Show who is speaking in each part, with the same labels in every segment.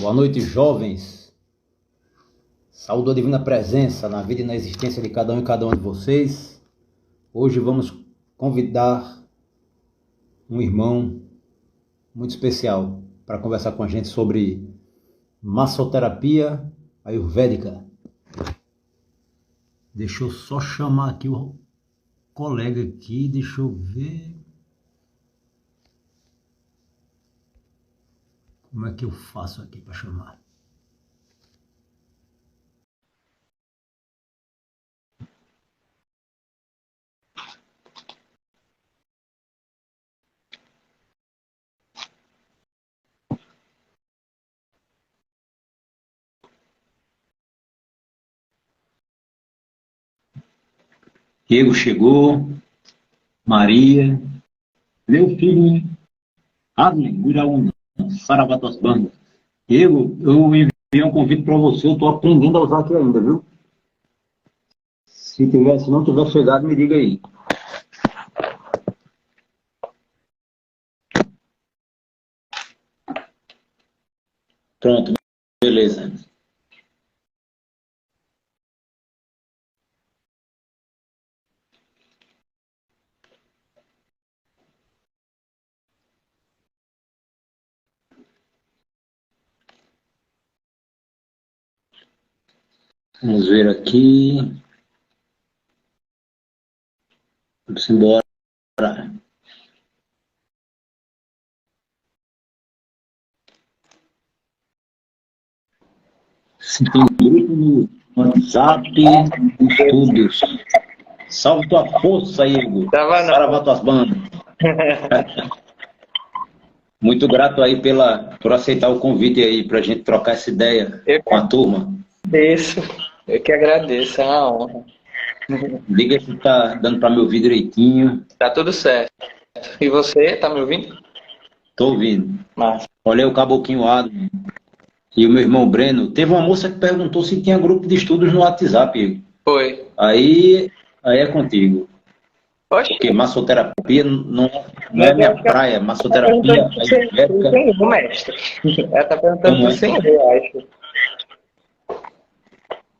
Speaker 1: Boa noite, jovens. Saúdo a divina presença na vida e na existência de cada um e cada uma de vocês. Hoje vamos convidar um irmão muito especial para conversar com a gente sobre massoterapia ayurvédica. Deixa eu só chamar aqui o colega aqui, deixa eu ver como é que eu faço aqui para chamar. Diego chegou, Maria, meu filho, Adler, Guraúna, Saravatas Banda. Diego, eu enviei um convite para você, eu estou aprendendo a usar aqui ainda, viu? Se não tiver chegado, me diga aí. Pronto, beleza. Vamos ver aqui. Vamos embora. Se tem grupo no WhatsApp, estudos. Salve tua força, Igor. Saravá tuas bandas. Muito grato aí por aceitar o convite aí, pra gente trocar essa ideia com a turma.
Speaker 2: Eu que agradeço, é uma honra.
Speaker 1: Diga se tá dando para me ouvir direitinho.
Speaker 2: Tá tudo certo. E você, tá me ouvindo?
Speaker 1: Tô ouvindo.
Speaker 2: Massa.
Speaker 1: Olha o Caboquinho Adler e o meu irmão Breno. Teve uma moça que perguntou se tinha grupo de estudos no WhatsApp, Igor.
Speaker 2: Foi.
Speaker 1: Aí é contigo.
Speaker 2: Oxe.
Speaker 1: Porque massoterapia não é minha praia. Massoterapia ayurvédica.
Speaker 2: O mestre. Ela tá perguntando por 100 eu acho.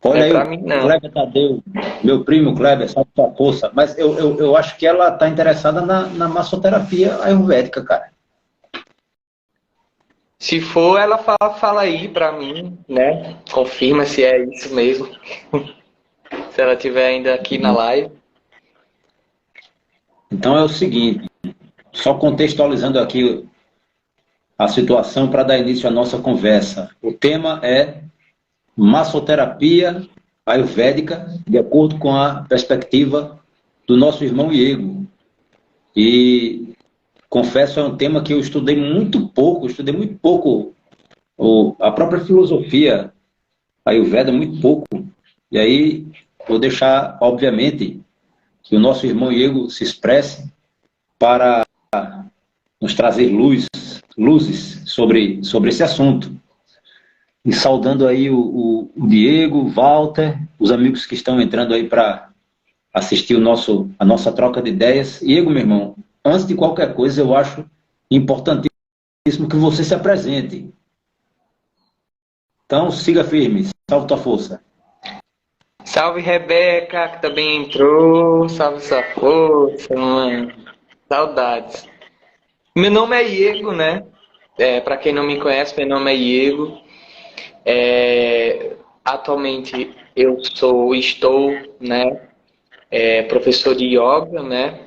Speaker 1: Olha aí,
Speaker 2: pra mim, não.
Speaker 1: Kleber Tadeu, meu primo Kleber, salve tua força. Mas eu acho que ela está interessada na massoterapia ayurvédica, cara.
Speaker 2: Se for, ela fala aí pra mim, né? Confirma se é isso mesmo. Se ela estiver ainda aqui na live.
Speaker 1: Então é o seguinte, só contextualizando aqui a situação para dar início à nossa conversa. O tema é massoterapia ayurvédica, de acordo com a perspectiva do nosso irmão Diego. E confesso, é um tema que eu estudei muito pouco a própria filosofia ayurveda, muito pouco. E aí vou deixar, obviamente, que o nosso irmão Diego se expresse para nos trazer luzes sobre esse assunto. E saudando aí o Diego, o Walter, os amigos que estão entrando aí para assistir a nossa troca de ideias. Diego, meu irmão, antes de qualquer coisa, eu acho importantíssimo que você se apresente. Então, siga firme, salve tua força.
Speaker 2: Salve, Rebeca, que também entrou. Salve sua força, mano. Saudades. Meu nome é Diego, né? Para quem não me conhece, meu nome é Diego. Atualmente eu estou, né, professor de yoga, né?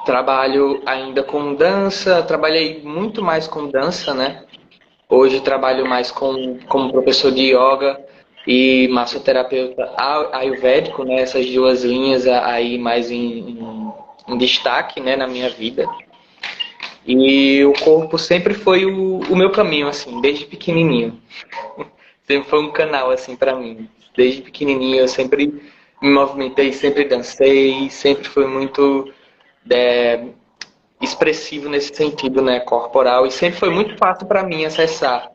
Speaker 2: Trabalho ainda com dança, trabalhei muito mais com dança, né? Hoje trabalho mais como professor de yoga e massoterapeuta ayurvédico, né? Essas duas linhas aí mais em destaque, né, na minha vida. E o corpo sempre foi o meu caminho, assim, desde pequenininho. Sempre foi um canal, assim, para mim. Desde pequenininho eu sempre me movimentei, sempre dancei, sempre fui muito expressivo nesse sentido, né, corporal. E sempre foi muito fácil para mim acessar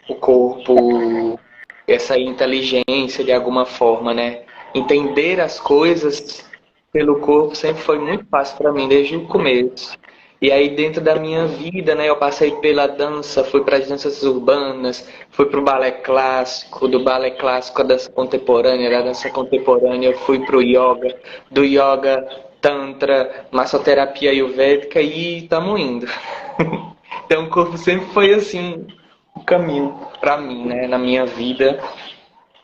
Speaker 2: o corpo, essa inteligência de alguma forma, né. Entender as coisas pelo corpo sempre foi muito fácil para mim, desde o começo. E aí dentro da minha vida, né, eu passei pela dança, fui para as danças urbanas, fui para o balé clássico, do balé clássico à dança contemporânea, da dança contemporânea eu fui para o yoga, do yoga tantra, massoterapia ayurvédica e estamos indo. Então o corpo sempre foi assim, um caminho para mim, né, na minha vida,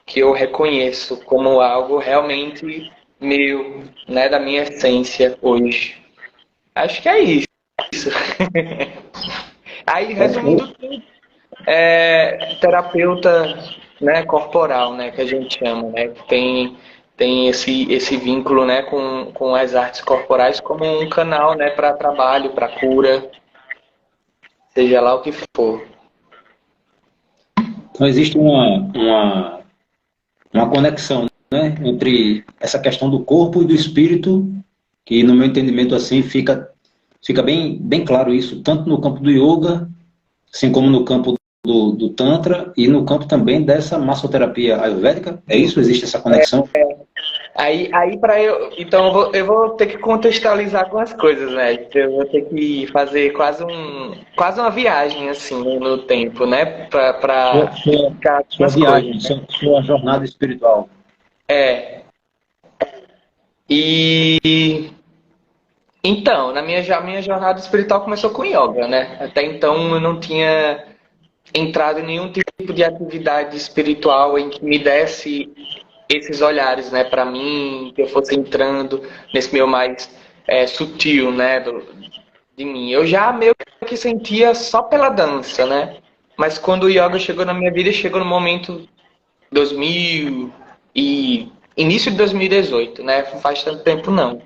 Speaker 2: que eu reconheço como algo realmente meu, né, da minha essência hoje. Acho que é isso. Aí, resumindo tudo, terapeuta, né, corporal, né, que a gente chama, né, que tem esse vínculo, né, com as artes corporais como um canal, né, para trabalho, para cura, seja lá o que for.
Speaker 1: Então existe uma conexão, né, entre essa questão do corpo e do espírito, que no meu entendimento assim fica bem claro isso, tanto no campo do yoga, assim como no campo do Tantra e no campo também dessa massoterapia ayurvédica. É isso? Existe essa conexão?
Speaker 2: Aí para eu, então eu vou ter que contextualizar algumas coisas, né? Eu vou ter que fazer quase uma viagem assim no tempo, né? Para explicar
Speaker 1: Sua
Speaker 2: algumas
Speaker 1: viagem,
Speaker 2: coisas, né?
Speaker 1: sua jornada espiritual.
Speaker 2: É. E então, minha jornada espiritual começou com yoga, né? Até então eu não tinha entrado em nenhum tipo de atividade espiritual em que me desse esses olhares, né, para mim, que eu fosse entrando nesse meu mais sutil, né, de mim. Eu já meio que sentia só pela dança, né? Mas quando o yoga chegou na minha vida, chegou no momento 2000 e início de 2018, né? Não faz tanto tempo não.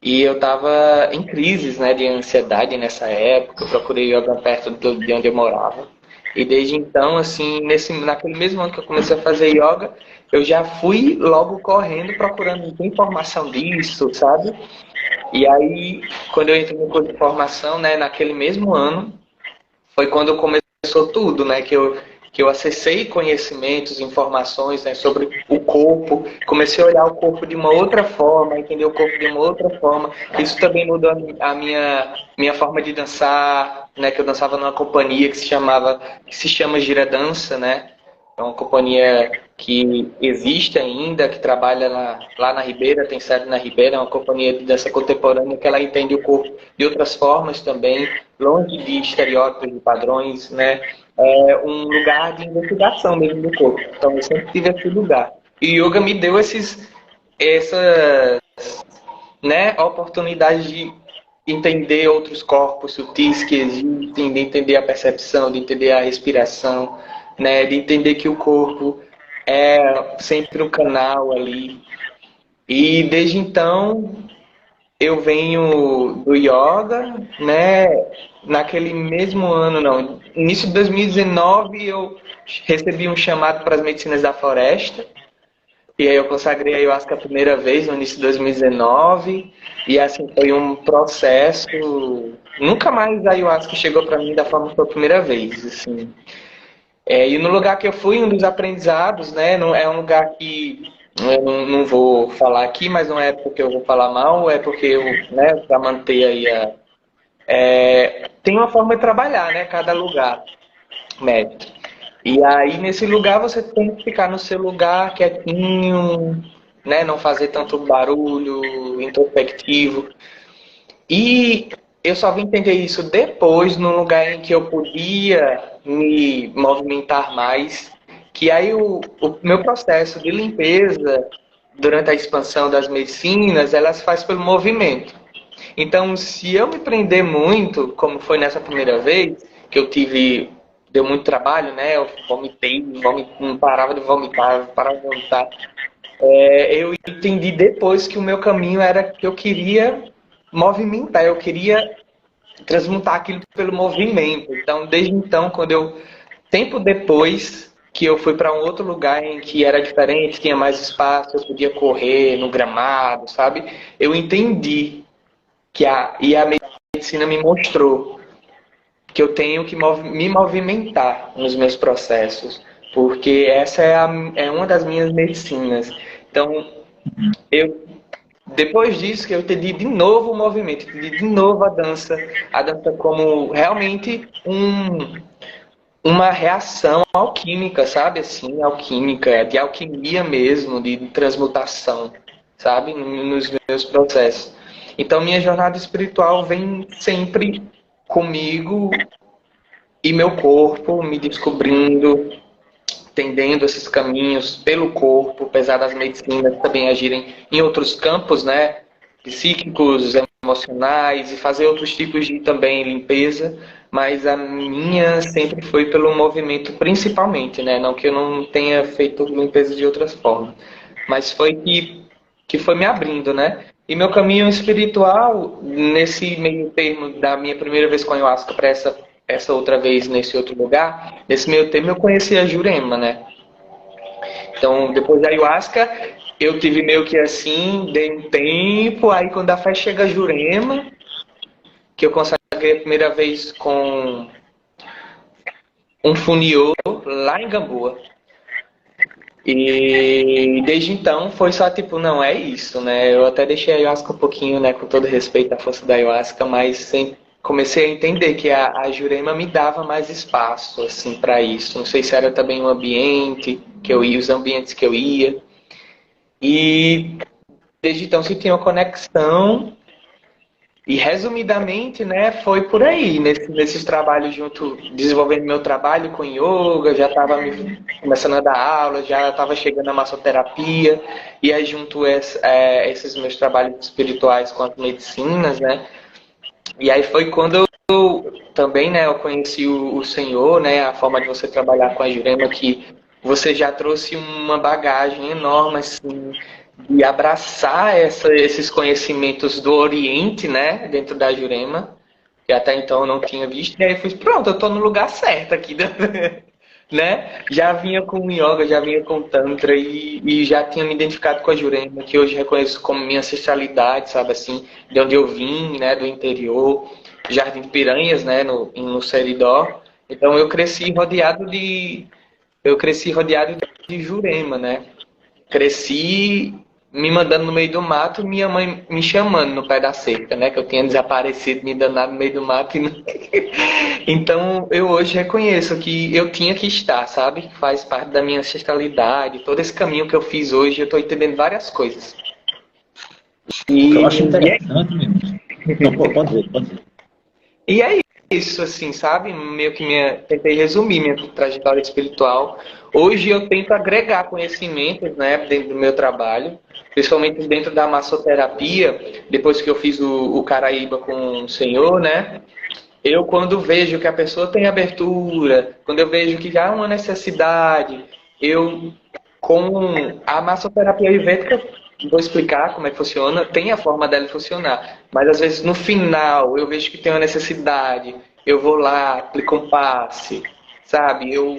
Speaker 2: E eu tava em crises, né, de ansiedade nessa época. Eu procurei yoga perto de onde eu morava. E desde então, assim, naquele mesmo ano que eu comecei a fazer yoga, eu já fui logo correndo procurando informação disso, sabe? E aí, quando eu entrei no curso de formação, né, naquele mesmo ano, foi quando começou tudo, né? Que eu acessei conhecimentos, informações, né, sobre o corpo, comecei a olhar o corpo de uma outra forma, entender o corpo de uma outra forma. Isso também mudou a minha forma de dançar, né? Que eu dançava numa companhia que se chama Gira Dança, né? É uma companhia que existe ainda, que trabalha lá na Ribeira, tem sede na Ribeira, é uma companhia de dança contemporânea que ela entende o corpo de outras formas também, longe de estereótipos, de padrões, né? É um lugar de investigação mesmo do corpo. Então eu sempre tive esse lugar. E o yoga me deu essa, né, oportunidade de entender outros corpos sutis que existem, de entender a percepção, de entender a respiração, né, de entender que o corpo é sempre um canal ali. E desde então eu venho do yoga, né? Naquele mesmo ano, não, início de 2019 eu recebi um chamado para as medicinas da floresta. E aí eu consagrei a ayahuasca a primeira vez no início de 2019. E assim, foi um processo. Nunca mais a ayahuasca chegou para mim da forma que foi a primeira vez. Assim. E no lugar que eu fui, um dos aprendizados, né? É um lugar que eu não vou falar aqui, mas não é porque eu vou falar mal, é porque eu, né, para manter aí tem uma forma de trabalhar, né? Cada lugar, médico. E aí, nesse lugar, você tem que ficar no seu lugar quietinho, né? Não fazer tanto barulho, introspectivo. E eu só vim entender isso depois, num lugar em que eu podia me movimentar mais. Que aí o meu processo de limpeza, durante a expansão das medicinas, elas faz pelo movimento. Então, se eu me prender muito, como foi nessa primeira vez, que eu tive, deu muito trabalho, né? Eu vomitei, não parava de vomitar, parava de vomitar. Eu entendi depois que o meu caminho era que eu queria movimentar, eu queria transmutar aquilo pelo movimento. Então, desde então, tempo depois que eu fui para um outro lugar em que era diferente, tinha mais espaço, eu podia correr no gramado, sabe? Eu entendi e a medicina me mostrou que eu tenho que me movimentar nos meus processos, porque essa é uma das minhas medicinas. Então, eu depois disso que eu entendi de novo o movimento, entendi de novo a dança como realmente uma reação alquímica, sabe? Assim, alquímica, de alquimia mesmo, de transmutação, sabe? Nos meus processos. Então, minha jornada espiritual vem sempre comigo e meu corpo me descobrindo, entendendo esses caminhos pelo corpo, apesar das medicinas também agirem em outros campos, né? Psíquicos, emocionais, e fazer outros tipos de também limpeza, mas a minha sempre foi pelo movimento principalmente, né? Não que eu não tenha feito limpeza de outras formas, mas foi que foi me abrindo, né? E meu caminho espiritual, nesse meio termo da minha primeira vez com a ayahuasca para essa outra vez nesse outro lugar, nesse meio termo eu conheci a Jurema, né? Então, depois da ayahuasca, eu tive meio que assim, dei um tempo, aí quando a fé chega a Jurema, que eu consagrei a primeira vez com um funiô lá em Gamboa. E desde então foi só tipo, não, é isso, né? Eu até deixei a ayahuasca um pouquinho, né, com todo respeito à força da ayahuasca, mas sempre comecei a entender que a Jurema me dava mais espaço, assim, para isso. Não sei se era também o ambiente que eu ia, os ambientes que eu ia. E desde então senti uma conexão. E resumidamente, né, foi por aí, nesses trabalhos junto, desenvolvendo meu trabalho com yoga, já estava começando a dar aula, já estava chegando a massoterapia, e aí junto esses meus trabalhos espirituais com as medicinas, né, e aí foi quando eu também, né, eu conheci o Senhor, né, a forma de você trabalhar com a Jurema, que você já trouxe uma bagagem enorme, assim, de abraçar esses conhecimentos do Oriente, né, dentro da Jurema, que até então eu não tinha visto, e aí eu fui, pronto, eu estou no lugar certo aqui, né? Já vinha com yoga, já vinha com tantra e já tinha me identificado com a Jurema, que hoje reconheço como minha ancestralidade, sabe assim, de onde eu vim, né, do interior, Jardim de Piranhas, né, no Seridó. Então eu cresci rodeado de Jurema, né? Cresci me mandando no meio do mato, minha mãe me chamando no pé da cerca, né? Que eu tinha desaparecido, me danado no meio do mato. Então, eu hoje reconheço que eu tinha que estar, sabe? Faz parte da minha ancestralidade. Todo esse caminho que eu fiz hoje, eu estou entendendo várias coisas.
Speaker 1: Eu acho interessante mesmo. Não, pode dizer, pode dizer.
Speaker 2: E é isso, assim, sabe? Meio que tentei resumir minha trajetória espiritual. Hoje eu tento agregar conhecimentos, né, dentro do meu trabalho, principalmente dentro da massoterapia, depois que eu fiz o Caraíba com o Senhor, né? Eu, quando vejo que a pessoa tem abertura, quando eu vejo que há uma necessidade, eu, com a massoterapia ayurvédica, vou explicar como é que funciona, tem a forma dela funcionar, mas às vezes no final eu vejo que tem uma necessidade, eu vou lá, aplico um passe, sabe? Eu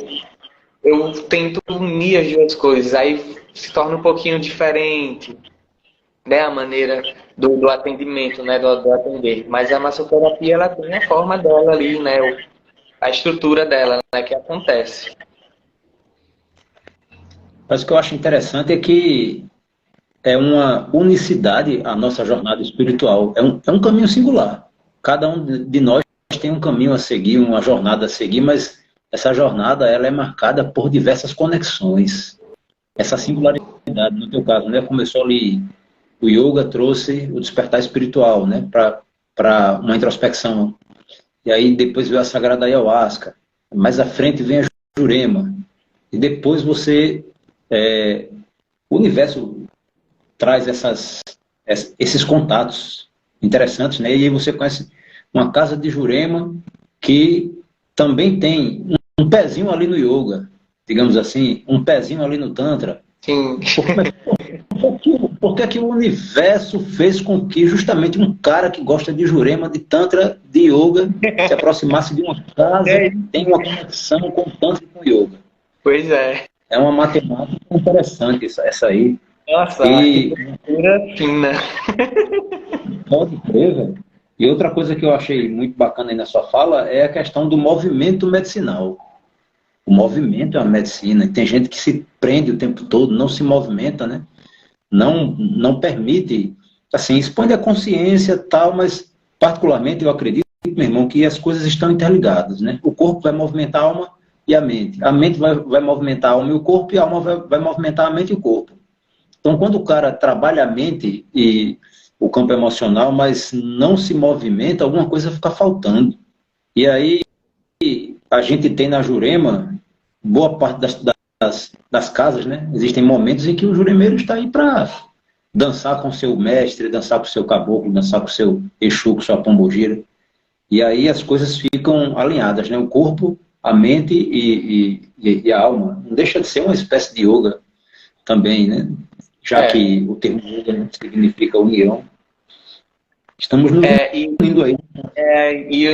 Speaker 2: tento unir as duas coisas, aí se torna um pouquinho diferente, né, a maneira do atendimento, né, do atender. Mas a massoterapia, ela tem a forma dela ali, né, a estrutura dela, né, que acontece.
Speaker 1: Mas o que eu acho interessante é que é uma unicidade a nossa jornada espiritual. É um caminho singular. Cada um de nós tem um caminho a seguir, uma jornada a seguir, mas essa jornada ela é marcada por diversas conexões. Essa singularidade, no teu caso, né, começou ali, o yoga trouxe o despertar espiritual, né, para uma introspecção. E aí depois veio a sagrada ayahuasca. Mais à frente vem a Jurema. E depois o universo traz esses contatos interessantes, né? E aí você conhece uma casa de Jurema que também tem um pezinho ali no yoga, digamos assim, um pezinho ali no tantra.
Speaker 2: Sim.
Speaker 1: Por que o universo fez com que justamente um cara que gosta de Jurema, de tantra, de yoga, se aproximasse de uma casa que tem uma conexão com o tantra e com o yoga?
Speaker 2: Pois é.
Speaker 1: É uma matemática interessante essa aí.
Speaker 2: Nossa,
Speaker 1: E
Speaker 2: arquitetura fina.
Speaker 1: pode crer, velho. E outra coisa que eu achei muito bacana aí na sua fala é a questão do movimento medicinal. O movimento é a medicina. E tem gente que se prende o tempo todo, não se movimenta, né? Não permite assim, expande a consciência tal, mas particularmente eu acredito, meu irmão, que as coisas estão interligadas, né? O corpo vai movimentar a alma e a mente vai movimentar a alma e o corpo, e a alma vai movimentar a mente e o corpo. Então, quando o cara trabalha a mente e o campo emocional, mas não se movimenta, alguma coisa fica faltando. E aí a gente tem na Jurema, boa parte das casas, né? Existem momentos em que o juremeiro está aí para dançar com seu mestre, dançar com seu caboclo, dançar com seu Exu, com sua pombogira. E aí as coisas ficam alinhadas, né? O corpo, a mente e a alma. Não deixa de ser uma espécie de yoga também, né? Já que o termo yoga significa união. Estamos nos unindo aí.
Speaker 2: E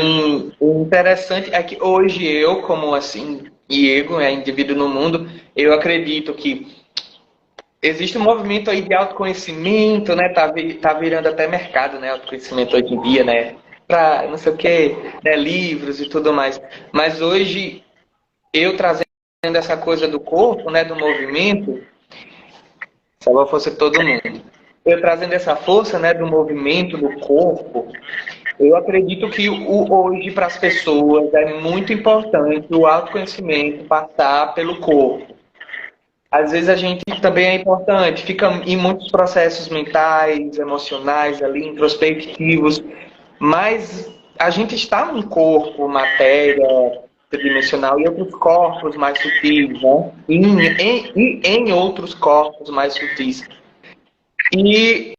Speaker 2: o interessante é que hoje eu, como assim, Diego, indivíduo no mundo, eu acredito que existe um movimento aí de autoconhecimento, né? Tá virando até mercado, né? Autoconhecimento hoje em dia, né? Para não sei o que, né? Livros e tudo mais. Mas hoje, eu trazendo essa coisa do corpo, né? Do movimento, salva a força de todo mundo. Eu trazendo essa força, né? Do movimento, do corpo, eu acredito que hoje, para as pessoas, é muito importante o autoconhecimento passar pelo corpo. Às vezes a gente também é importante, fica em muitos processos mentais, emocionais, ali, introspectivos, mas a gente está num corpo, matéria tridimensional e outros corpos mais sutis, né? Em outros corpos mais sutis. E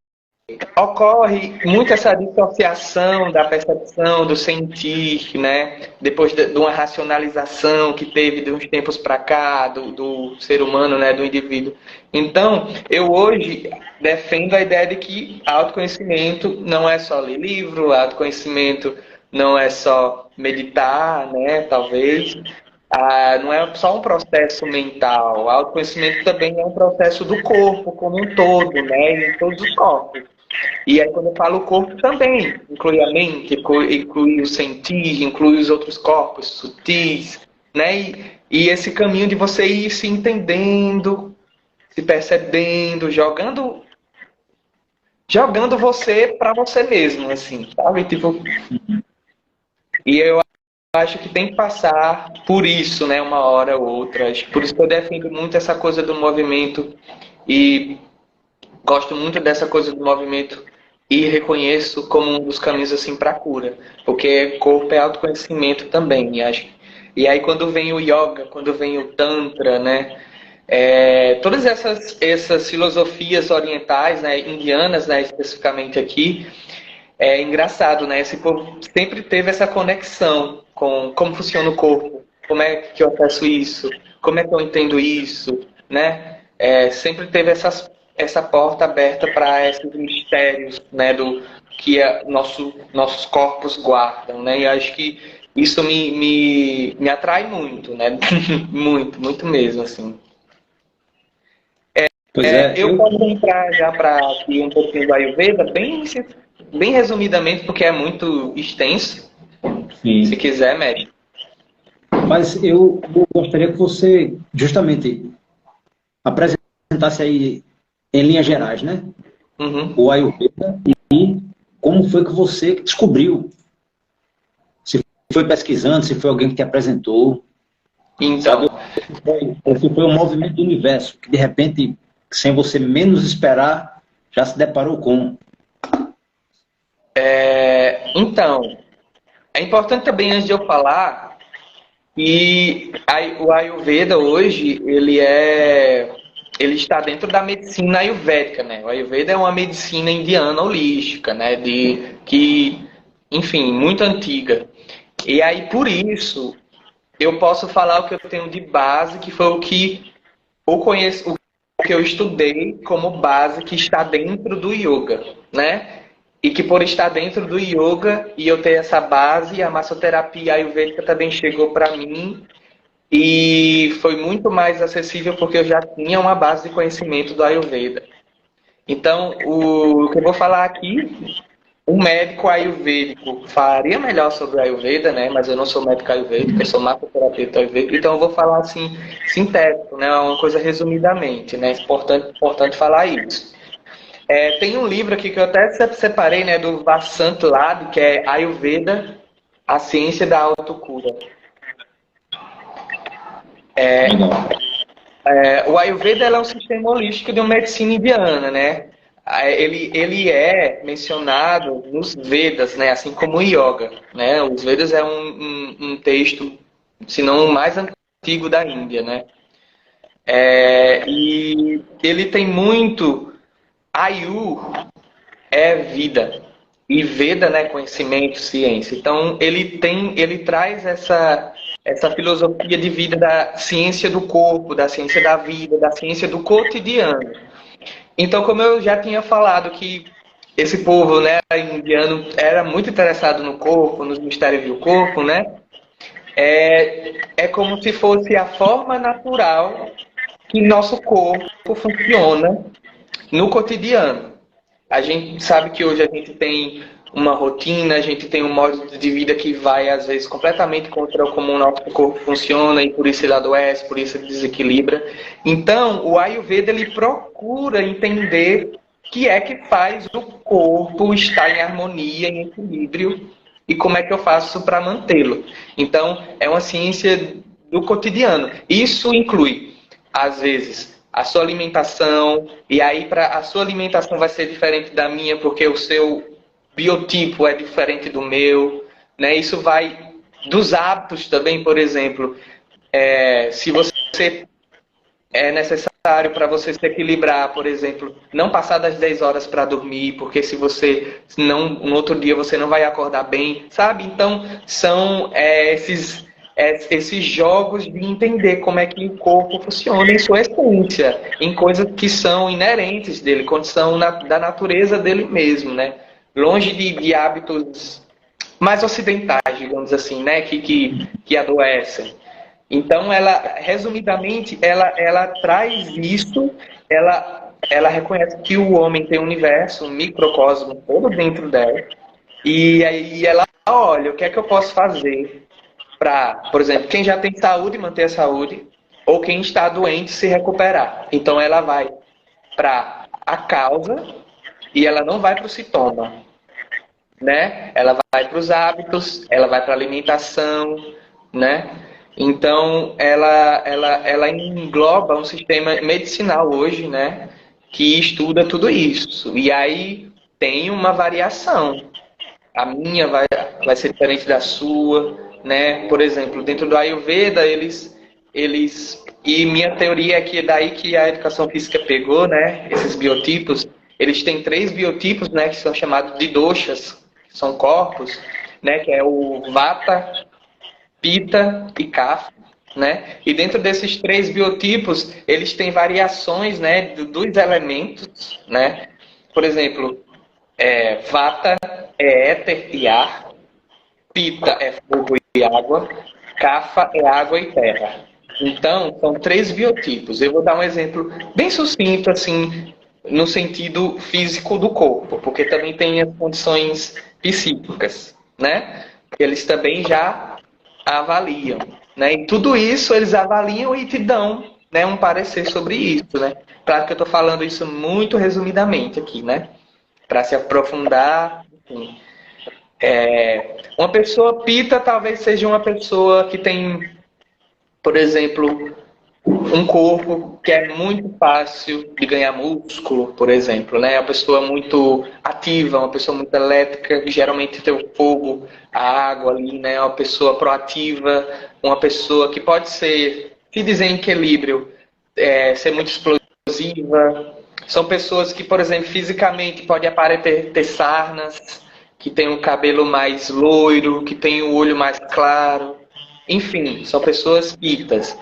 Speaker 2: ocorre muito essa dissociação da percepção, do sentir, né? Depois de uma racionalização que teve de uns tempos para cá, do ser humano, né? Do indivíduo. Então, eu hoje defendo a ideia de que autoconhecimento não é só ler livro, autoconhecimento não é só meditar, né? Talvez. Não é só um processo mental, o autoconhecimento também é um processo do corpo como um todo, né? Em todos os corpos. E aí, quando eu falo corpo, também inclui a mente, inclui o sentir, inclui os outros corpos sutis, né? E esse caminho de você ir se entendendo, se percebendo, jogando você para você mesmo, assim, sabe? Tipo, e eu acho que tem que passar por isso, né? Uma hora ou outra. Por isso que eu defendo muito essa coisa do movimento e gosto muito dessa coisa do movimento e reconheço como um dos caminhos assim para a cura, porque corpo é autoconhecimento também, e acho. E aí quando vem o yoga, quando vem o tantra, né, todas essas filosofias orientais, né, indianas, né, especificamente aqui, é engraçado, né, esse povo sempre teve essa conexão com como funciona o corpo, como é que eu acesso isso, como é que eu entendo isso, né, sempre teve essa porta aberta para esses mistérios, né, do que nossos corpos guardam, né? E acho que isso me atrai muito, né? Muito, muito mesmo, assim. Eu posso entrar já para aqui um pouquinho do Ayurveda, bem resumidamente, porque é muito extenso. Sim. Se quiser, mestre.
Speaker 1: Mas eu gostaria que você justamente apresentasse aí em linhas gerais, né?
Speaker 2: Uhum.
Speaker 1: O Ayurveda e como foi que você descobriu? Se foi pesquisando, se foi alguém que te apresentou?
Speaker 2: Então,
Speaker 1: se foi um movimento do universo que de repente, sem você menos esperar, já se deparou com?
Speaker 2: Então, é importante também, antes de eu falar, que o Ayurveda hoje, ele está dentro da medicina ayurvédica, né? O Ayurveda é uma medicina indiana holística, né? Enfim, muito antiga. E aí, por isso, eu posso falar o que eu tenho de base, que foi o que eu estudei como base, que está dentro do yoga, né? E que por estar dentro do yoga e eu ter essa base, a massoterapia ayurvédica também chegou para mim e foi muito mais acessível porque eu já tinha uma base de conhecimento do Ayurveda. Então, o que eu vou falar aqui, um médico ayurvédico faria melhor sobre o Ayurveda, né? Mas eu não sou médico ayurvédico, eu sou massoterapeuta ayurvédico, então eu vou falar assim, sintético, né? Uma coisa resumidamente, né? Importante falar isso. Tem um livro aqui que eu até separei, né, do Vasant Lad, que é Ayurveda, a ciência da autocura.
Speaker 1: Legal.
Speaker 2: O Ayurveda é um sistema holístico de uma medicina indiana, né? Ele é mencionado nos Vedas, né? Assim como o Yoga, né? Os Vedas é um texto, se não o mais antigo da Índia, né? E ele tem muito... Ayu é vida. E Veda, né? Conhecimento, ciência. Então, ele traz essa filosofia de vida da ciência do corpo, da ciência da vida, da ciência do cotidiano. Então, como eu já tinha falado que esse povo, né, indiano era muito interessado no corpo, nos mistérios do corpo, né? É como se fosse a forma natural que nosso corpo funciona no cotidiano. A gente sabe que hoje a gente tem uma rotina, a gente tem um modo de vida que vai, às vezes, completamente contra como o nosso corpo funciona e por isso ele adoece, por isso ele desequilibra. Então, o Ayurveda, ele procura entender o que é que faz o corpo estar em harmonia, em equilíbrio, e como é que eu faço para mantê-lo. Então, é uma ciência do cotidiano. Isso inclui, às vezes, a sua alimentação, e aí a sua alimentação vai ser diferente da minha, porque o seu biotipo é diferente do meu, né? Isso vai dos hábitos também, por exemplo. Se você é necessário para você se equilibrar, por exemplo, não passar das 10 horas para dormir, porque se você não, no outro dia você não vai acordar bem, sabe? Então, são esses jogos de entender como é que o corpo funciona em sua essência, em coisas que são inerentes dele, condição da natureza dele mesmo, né? Longe de hábitos mais ocidentais, digamos assim, né? Que adoecem. Então, resumidamente, ela traz isso, ela reconhece que o homem tem um universo, um microcosmo todo dentro dela, e aí ela olha, o que é que eu posso fazer para, por exemplo, quem já tem saúde, manter a saúde, ou quem está doente, se recuperar. Então, ela vai para a causa e ela não vai para o sintoma, né? Ela vai para os hábitos, ela vai para a alimentação, né? Então, ela engloba um sistema medicinal hoje, né? Que estuda tudo isso. E aí tem uma variação. A minha vai ser diferente da sua, né? Por exemplo, dentro do Ayurveda, e minha teoria é que é daí que a educação física pegou, né? Esses biotipos, eles têm 3 biotipos, né? Que são chamados de doshas, que são corpos, né? Que é o Vata, Pitta e Kapha, né? E dentro desses 3 biotipos, eles têm variações, né? Dos elementos, né? Por exemplo, Vata é éter e ar, Pitta é fogo e água, Kapha é água e terra. Então, são 3 biotipos. Eu vou dar um exemplo bem sucinto, assim, no sentido físico do corpo, porque também tem as condições psíquicas, né? Que eles também já avaliam, né? E tudo isso eles avaliam e te dão, né, um parecer sobre isso, né? Claro que eu estou falando isso muito resumidamente aqui, né? Para se aprofundar, enfim. Uma pessoa pita talvez seja uma pessoa que tem, por exemplo, um corpo que é muito fácil de ganhar músculo, por exemplo, né? Uma pessoa muito ativa, uma pessoa muito elétrica, que geralmente tem o fogo, a água ali, né? Uma pessoa proativa, uma pessoa que pode ser, se dizer em equilíbrio, ser muito explosiva. São pessoas que, por exemplo, fisicamente pode aparecer ter sarnas, que tem o cabelo mais loiro, que tem o olho mais claro. Enfim, são pessoas pitas.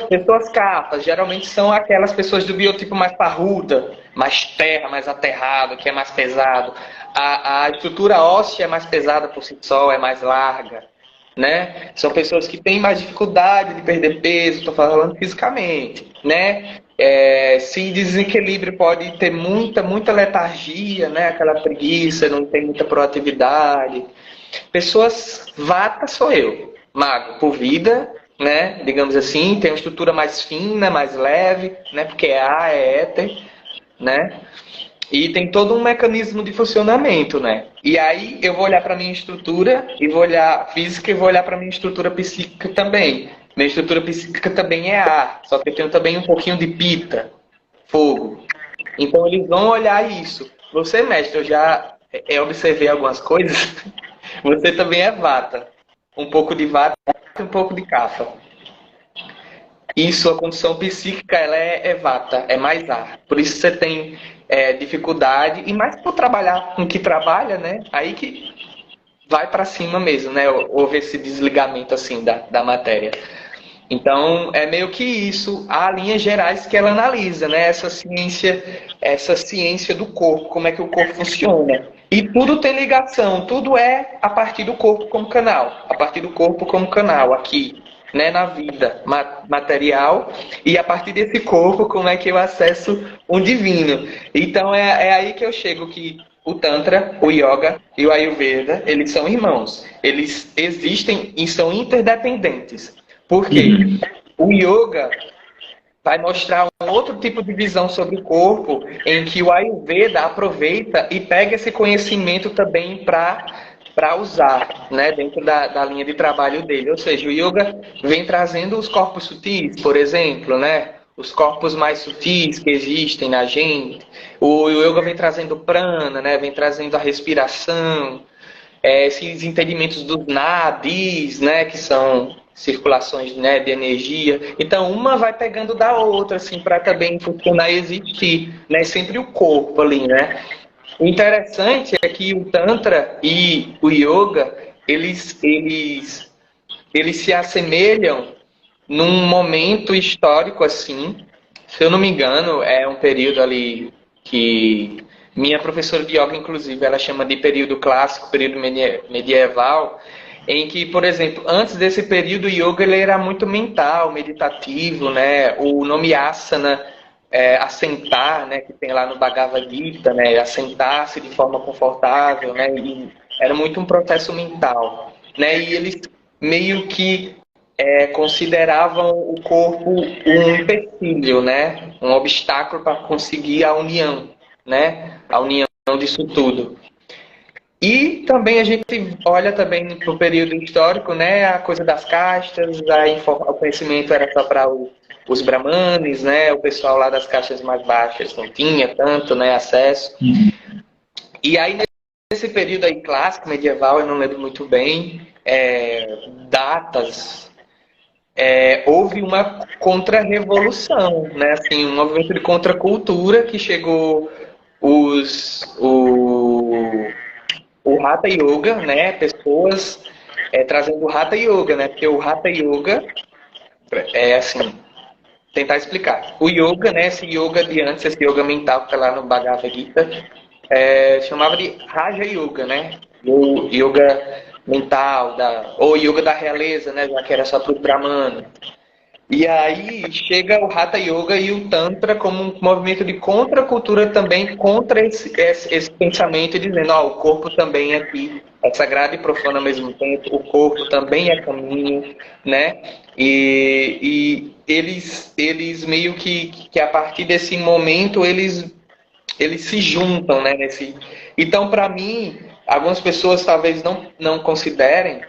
Speaker 2: Pessoas capas, geralmente são aquelas pessoas do biotipo mais parruda, mais terra, mais aterrado, que é mais pesado. A estrutura óssea é mais pesada por si só, é mais larga, né? São pessoas que têm mais dificuldade de perder peso, estou falando fisicamente, né? Se desequilíbrio pode ter muita letargia, né? Aquela preguiça, não tem muita proatividade. Pessoas vata sou eu, mago por vida, né? Digamos assim, tem uma estrutura mais fina, mais leve, né? Porque é ar, é éter. né? E tem todo um mecanismo de funcionamento, né? E aí eu vou olhar para minha estrutura, e vou olhar física e vou olhar para minha estrutura psíquica também. Minha estrutura psíquica também é ar, só que eu tenho também um pouquinho de pita, fogo. Então eles vão olhar isso. Você, mestre, eu já observei algumas coisas. Você também é vata. Um pouco de vata e um pouco de kapha. E sua condição psíquica, ela é vata, é mais ar. Por isso você tem dificuldade, e mais por trabalhar com o que trabalha, né? Aí que vai para cima mesmo, né? Houve esse desligamento assim da matéria. Então, é meio que isso, há linhas gerais que ela analisa, né? Essa ciência do corpo, como é que o corpo funciona. E tudo tem ligação, tudo é a partir do corpo como canal, a partir do corpo como canal, aqui, né? Na vida material, e a partir desse corpo, como é que eu acesso um divino. Então, é aí que eu chego que o Tantra, o Yoga e o Ayurveda, eles são irmãos. Eles existem e são interdependentes. Por quê? O Yoga vai mostrar um outro tipo de visão sobre o corpo, em que o Ayurveda aproveita e pega esse conhecimento também para usar, né, dentro da linha de trabalho dele. Ou seja, o Yoga vem trazendo os corpos sutis, por exemplo, né? Os corpos mais sutis que existem na gente. O Yoga vem trazendo prana, né? Vem trazendo a respiração, esses entendimentos dos nadis, né? Que são circulações, né, de energia. Então, uma vai pegando da outra, assim, para também funcionar e existir, né? Sempre o corpo ali, né? O interessante é que o Tantra e o Yoga, eles se assemelham num momento histórico assim. Se eu não me engano, é um período ali que minha professora de yoga, inclusive, ela chama de período clássico, período medieval, em que, por exemplo, antes desse período, o yoga ele era muito mental, meditativo, né? O nome asana, assentar, né? Que tem lá no Bhagavad Gita, né? Assentar-se de forma confortável, né? E era muito um processo mental, né? E eles meio que consideravam o corpo um empecilho, né? Um obstáculo para conseguir a união, né? A união disso tudo. E também a gente olha também no período histórico, né? A coisa das castas, o conhecimento era só para os brahmanes, né? O pessoal lá das castas mais baixas não tinha tanto, né, acesso. E aí nesse período aí clássico, medieval, eu não lembro muito bem, datas, houve uma contra-revolução, né? Assim, um movimento de contracultura que chegou o Hatha Yoga, né? Pessoas trazendo o Hatha Yoga, né? Porque o Hatha Yoga é assim, tentar explicar. O yoga, né? Esse yoga de antes, esse yoga mental que está lá no Bhagavad Gita, chamava de Raja Yoga, né? O yoga mental, ou yoga da realeza, né? Já que era só para o Brahmana. E aí chega o Hatha Yoga e o Tantra como um movimento de contracultura também contra esse pensamento, dizendo, o corpo também é aqui, é sagrado e profano ao mesmo tempo, o corpo também é caminho, né? E eles meio que a partir desse momento, eles se juntam, né? Então, para mim, algumas pessoas talvez não considerem,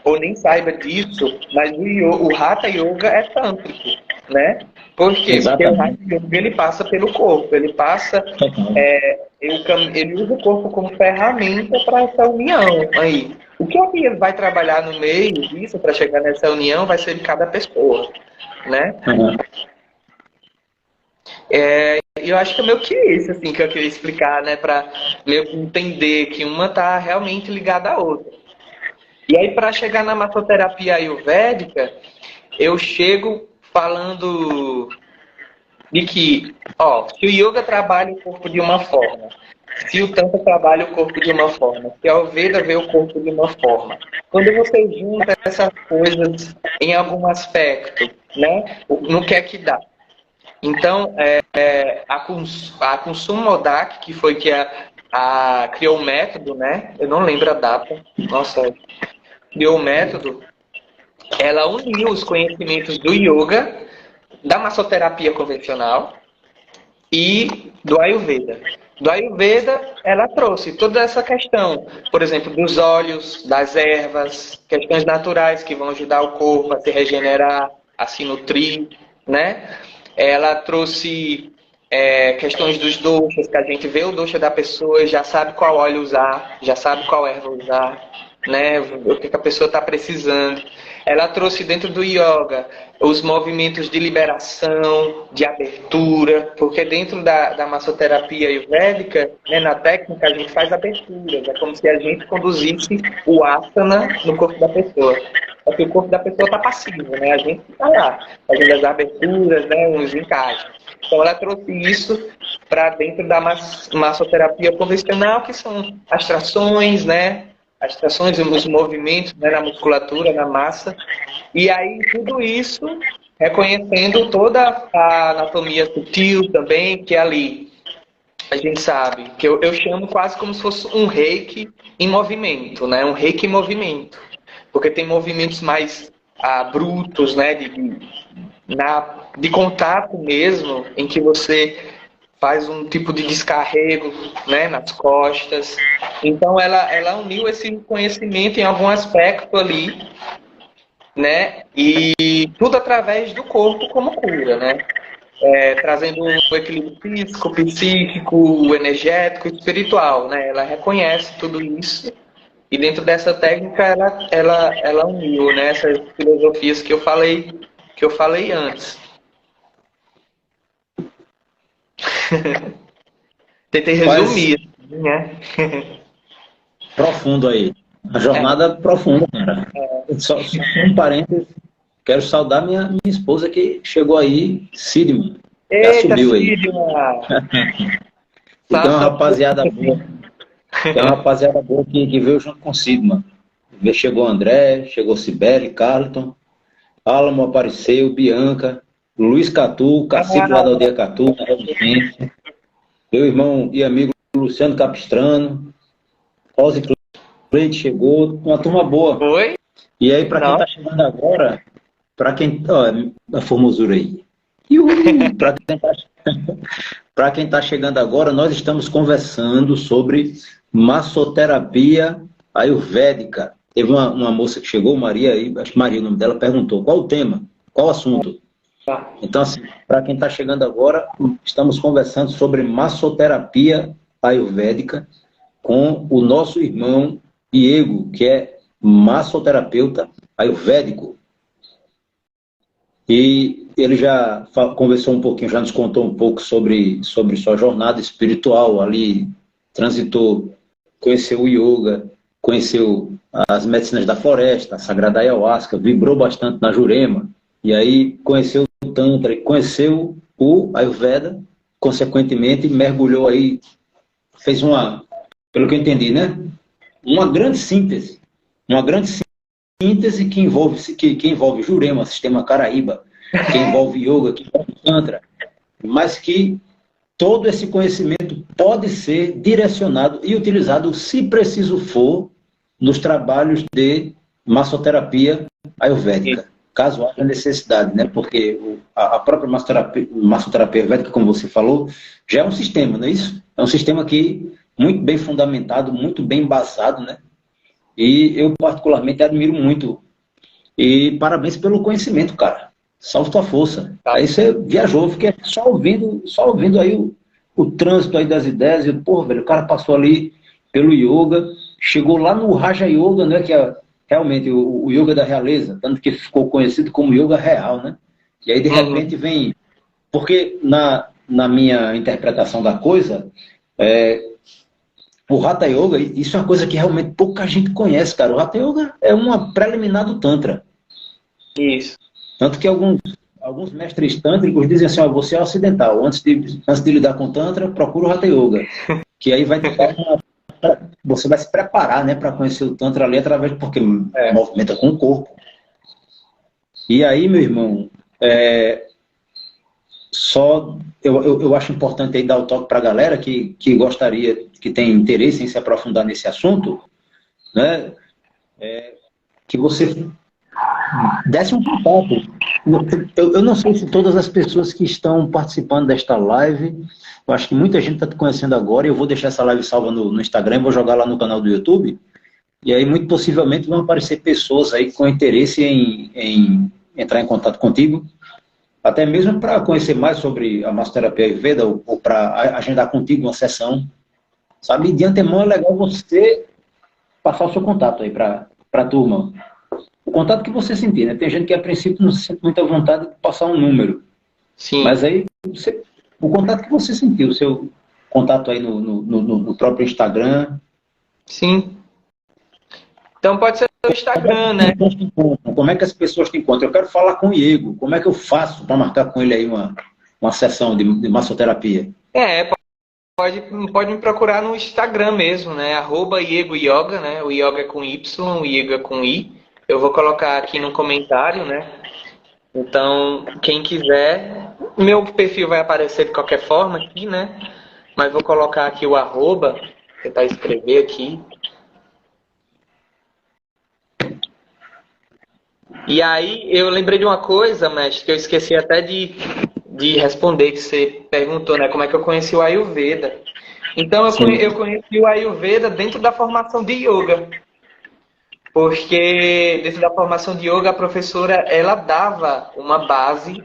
Speaker 2: ou nem saiba disso, mas o Hatha Yoga é tântrico, né? Por quê? Porque o Hatha Yoga ele passa pelo corpo, ele passa, ele usa o corpo como ferramenta para essa união aí. O que ele vai trabalhar no meio disso para chegar nessa união vai ser de cada pessoa, né? Eu acho que é meio que isso assim, que eu queria explicar, né? Para meio que entender que uma está realmente ligada à outra. E aí, para chegar na massoterapia ayurvédica, eu chego falando de que, se o yoga trabalha o corpo de uma forma, se o tantra trabalha o corpo de uma forma, se a Ayurveda vê o corpo de uma forma, quando você junta essas coisas em algum aspecto, né, no que é que dá? Então, a Kusum Modak, que foi que criou o método, né? Eu não lembro a data. Nossa, criou o método. Ela uniu os conhecimentos do yoga, da massoterapia convencional e do Ayurveda. Do Ayurveda, ela trouxe toda essa questão, por exemplo, dos óleos, das ervas, questões naturais que vão ajudar o corpo a se regenerar, a se nutrir, né? Ela trouxe questões dos doshas, que a gente vê o dosha da pessoa e já sabe qual óleo usar, já sabe qual erva usar, né? O que a pessoa está precisando. Ela trouxe dentro do yoga os movimentos de liberação, de abertura, porque dentro da massoterapia ayurvédica, né, na técnica, a gente faz aberturas. É como se a gente conduzisse o asana no corpo da pessoa. Porque o corpo da pessoa está passivo, né? A gente está lá, fazendo as aberturas, né, uns encaixes. Então ela trouxe isso para dentro da massoterapia convencional, que são as trações, né? As trações, os movimentos, né, na musculatura, na massa. E aí tudo isso reconhecendo toda a anatomia sutil também, que é ali a gente sabe, que eu chamo quase como se fosse um reiki em movimento, né? Um reiki em movimento. Porque tem movimentos mais brutos, né? De contato mesmo, em que você faz um tipo de descarrego, né, nas costas. Então ela uniu esse conhecimento em algum aspecto ali, né, e tudo através do corpo como cura, né, trazendo um equilíbrio físico, psíquico, energético, espiritual, né. Ela reconhece tudo isso e dentro dessa técnica ela uniu, né, essas filosofias que eu falei antes. Tentei resumir, né?
Speaker 1: Profundo aí. A jornada profunda, cara. Só um parênteses. Quero saudar minha esposa que chegou aí, Sidman. Já subiu aí. E tem uma rapaziada boa. Tem uma rapaziada boa que veio junto com Sidman. Chegou André, chegou Sibeli, Carlton, Álamo apareceu, Bianca, Luiz Catu, Cacique lá da Aldeia Catu, meu irmão e amigo Luciano Capistrano, Ozzy Cleide chegou, uma turma boa.
Speaker 2: Oi?
Speaker 1: E aí, para quem está chegando agora, para quem. Ó, a formosura aí. Para quem está chegando agora, nós estamos conversando sobre massoterapia ayurvédica. Teve uma moça que chegou, Maria, acho que Maria, o nome dela, perguntou qual o tema, qual o assunto. Então, assim, para quem está chegando agora, estamos conversando sobre massoterapia ayurvédica com o nosso irmão Diego, que é massoterapeuta ayurvédico. E ele já conversou um pouquinho, já nos contou um pouco sobre sua jornada espiritual ali, transitou, conheceu o yoga, conheceu as medicinas da floresta, a sagrada ayahuasca, vibrou bastante na Jurema, e aí conheceu o Tantra, conheceu o Ayurveda, consequentemente mergulhou aí, fez pelo que eu entendi, né? Uma grande síntese que envolve Jurema, sistema Caraíba, que envolve yoga, que envolve Tantra, mas que todo esse conhecimento pode ser direcionado e utilizado, se preciso for, nos trabalhos de massoterapia ayurvédica, caso haja necessidade, né? Porque a própria massoterapia ayurvédica, como você falou, já é um sistema, não é isso? É um sistema que muito bem fundamentado, muito bem embasado, né? E eu particularmente admiro muito. E parabéns pelo conhecimento, cara. Salve tua força. Aí você viajou, fiquei só ouvindo aí o trânsito aí das ideias. E, pô, velho, o cara passou ali pelo yoga, chegou lá no Raja Yoga, né, que é realmente o yoga da realeza, tanto que ficou conhecido como yoga real, né? E aí, de repente, vem... Porque na minha interpretação da coisa, o Hatha Yoga, isso é uma coisa que realmente pouca gente conhece, cara. O Hatha Yoga é uma preliminar do Tantra.
Speaker 2: Isso.
Speaker 1: Tanto que alguns mestres tântricos dizem assim, ó, você é ocidental, antes de lidar com Tantra, procura o Hatha Yoga. Que aí vai ter você vai se preparar, né, para conhecer o Tantra ali, porque movimenta com o corpo. E aí, meu irmão, eu acho importante aí dar o toque para a galera que gostaria, que tem interesse em se aprofundar nesse assunto, né, que você desse um contato Eu não sei se todas as pessoas que estão participando desta live, eu acho que muita gente está te conhecendo agora, e eu vou deixar essa live salva no Instagram, vou jogar lá no canal do YouTube, e aí muito possivelmente vão aparecer pessoas aí com interesse em entrar em contato contigo, até mesmo para conhecer mais sobre a massoterapia Ayurveda, ou para agendar contigo uma sessão, sabe? De antemão é legal você passar o seu contato aí para a turma. O contato que você sentir, né? Tem gente que a princípio não se sente muita vontade de passar um número.
Speaker 2: Sim,
Speaker 1: Mas aí, o contato que você sentiu, o seu contato aí no próprio Instagram.
Speaker 2: sim. Então pode ser no Instagram, né?
Speaker 1: Como é que as pessoas te encontram? Eu quero falar com o Diego. Como é que eu faço para marcar com ele aí uma sessão de massoterapia?
Speaker 2: É, pode me procurar no Instagram mesmo, né? @IegoYoga, né? O yoga é com Y, o yoga é com I. Eu vou colocar aqui no comentário, né? Então, quem quiser, meu perfil vai aparecer de qualquer forma aqui, né? Mas vou colocar aqui o arroba, tentar escrever aqui. E aí, eu lembrei de uma coisa, mestre, que eu esqueci até de responder, que você perguntou, né? Como é que eu conheci o Ayurveda? Então, eu
Speaker 1: Sim.
Speaker 2: conheci o Ayurveda dentro da formação de yoga. Porque dentro da formação de yoga, a professora, ela dava uma base,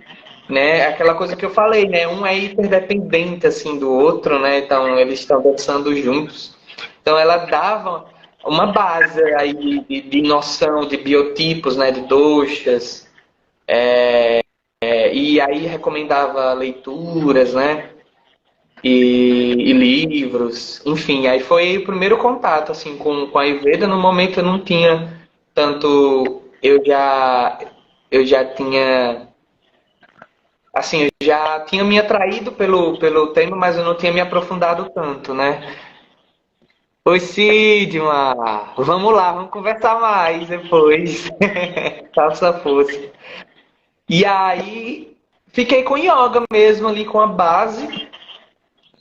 Speaker 2: né? Aquela coisa que eu falei, né? Um é interdependente, assim, do outro, né? Então, eles estão dançando juntos. Então, ela dava uma base aí de noção de biotipos, né? De doshas. E aí recomendava leituras, né? E livros, enfim, aí foi o primeiro contato assim com a Ayurveda. No momento eu não tinha tanto, eu já tinha, assim, eu já tinha me atraído pelo tema, mas eu não tinha me aprofundado tanto, né? Oi, Sidma, vamos lá, vamos conversar mais depois. Faça força. E aí fiquei com yoga mesmo ali com a base.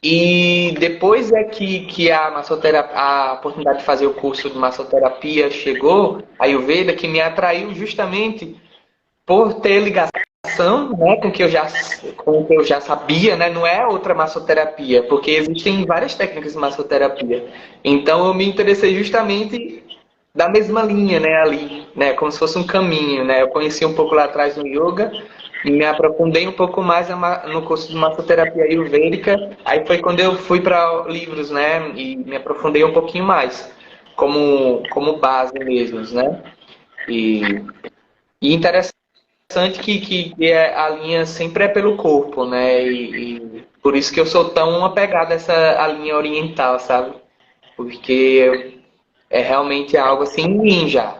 Speaker 2: E depois é que a massoterapia, a oportunidade de fazer o curso de massoterapia chegou, a Ayurveda, que me atraiu justamente por ter ligação, né, com o que eu já sabia, né, não é outra massoterapia, porque existem várias técnicas de massoterapia. Então eu me interessei justamente da mesma linha, né, ali, né, como se fosse um caminho, né. Eu conheci um pouco lá atrás no yoga, me aprofundei um pouco mais no curso de massoterapia ayurvédica. Aí foi quando eu fui para livros, né, e me aprofundei um pouquinho mais, como base mesmo, né. E interessante a linha sempre é pelo corpo, né, e por isso que eu sou tão apegado a a linha oriental, sabe? Porque é realmente algo assim em mim já.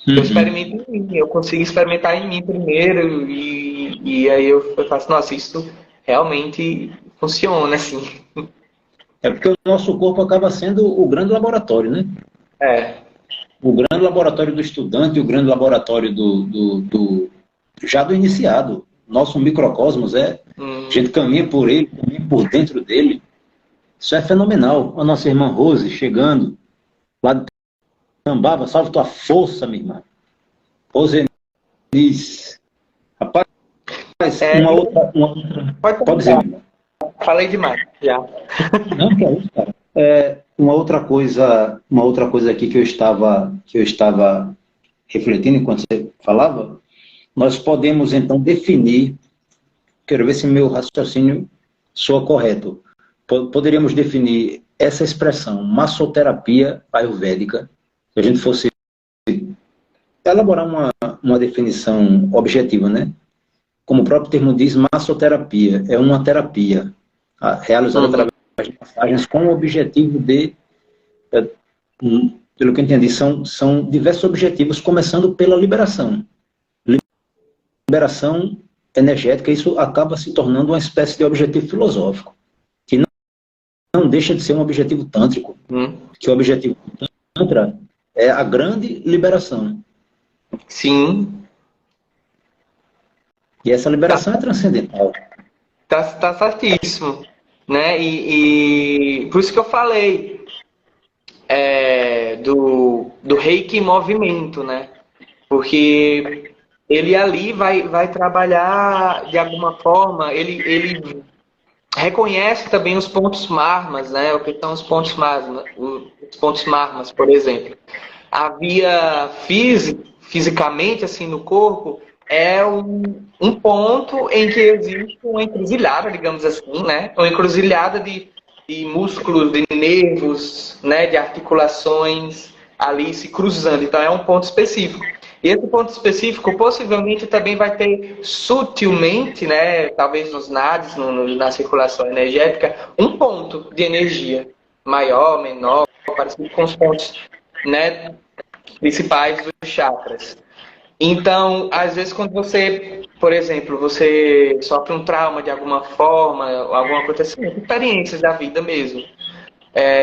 Speaker 2: Eu
Speaker 1: Uhum.
Speaker 2: experimento em mim, eu consigo experimentar em mim primeiro e aí eu faço, nossa, isso realmente funciona, assim.
Speaker 1: É porque o nosso corpo acaba sendo o grande laboratório, né?
Speaker 2: É.
Speaker 1: O grande laboratório do estudante, o grande laboratório já do iniciado. Nosso microcosmos a
Speaker 2: Hum,
Speaker 1: gente caminha por ele, caminha por dentro dele. Isso é fenomenal. A nossa irmã Rose chegando lá de Tambaba, salve tua força, minha irmã. Rose Enis. Rapaz,
Speaker 2: é,
Speaker 1: uma outra.
Speaker 2: pode
Speaker 1: Pode dizer,
Speaker 2: perguntar.
Speaker 1: minha irmã.
Speaker 2: Falei demais, já.
Speaker 1: Não, que é isso, cara. Uma outra coisa aqui que eu estava refletindo enquanto você falava, nós podemos então definir, quero ver se meu raciocínio soa correto. Poderíamos definir essa expressão, massoterapia ayurvédica, se a gente fosse elaborar uma definição objetiva, né? Como o próprio termo diz, massoterapia é uma terapia realizada
Speaker 2: Uhum.
Speaker 1: através de massagens com o objetivo de, eh, pelo que eu entendi, são diversos objetivos, começando pela liberação. Liberação energética, isso acaba se tornando uma espécie de objetivo filosófico, que não deixa de ser um objetivo tântrico,
Speaker 2: Uhum.
Speaker 1: que o objetivo do tantra é a grande liberação.
Speaker 2: Sim,
Speaker 1: E essa
Speaker 2: tá,
Speaker 1: liberação é transcendental.
Speaker 2: tá certíssimo. Né? E por isso que eu falei do reiki em movimento, né? Porque ele ali vai trabalhar de alguma forma, ele reconhece também os pontos marmas, né? O que são os pontos marmas, por exemplo. A via fisicamente, assim, no corpo, é um ponto em que existe uma encruzilhada, digamos assim, né? Uma encruzilhada de músculos, de nervos, né? De articulações ali se cruzando. Então, é um ponto específico. E esse ponto específico possivelmente também vai ter sutilmente, né, talvez nos nadis, na circulação energética, um ponto de energia maior, menor, parecido com os pontos, né, principais dos chakras. Então, às vezes quando você, por exemplo, você sofre um trauma de alguma forma, alguma coisa assim, experiências da vida mesmo,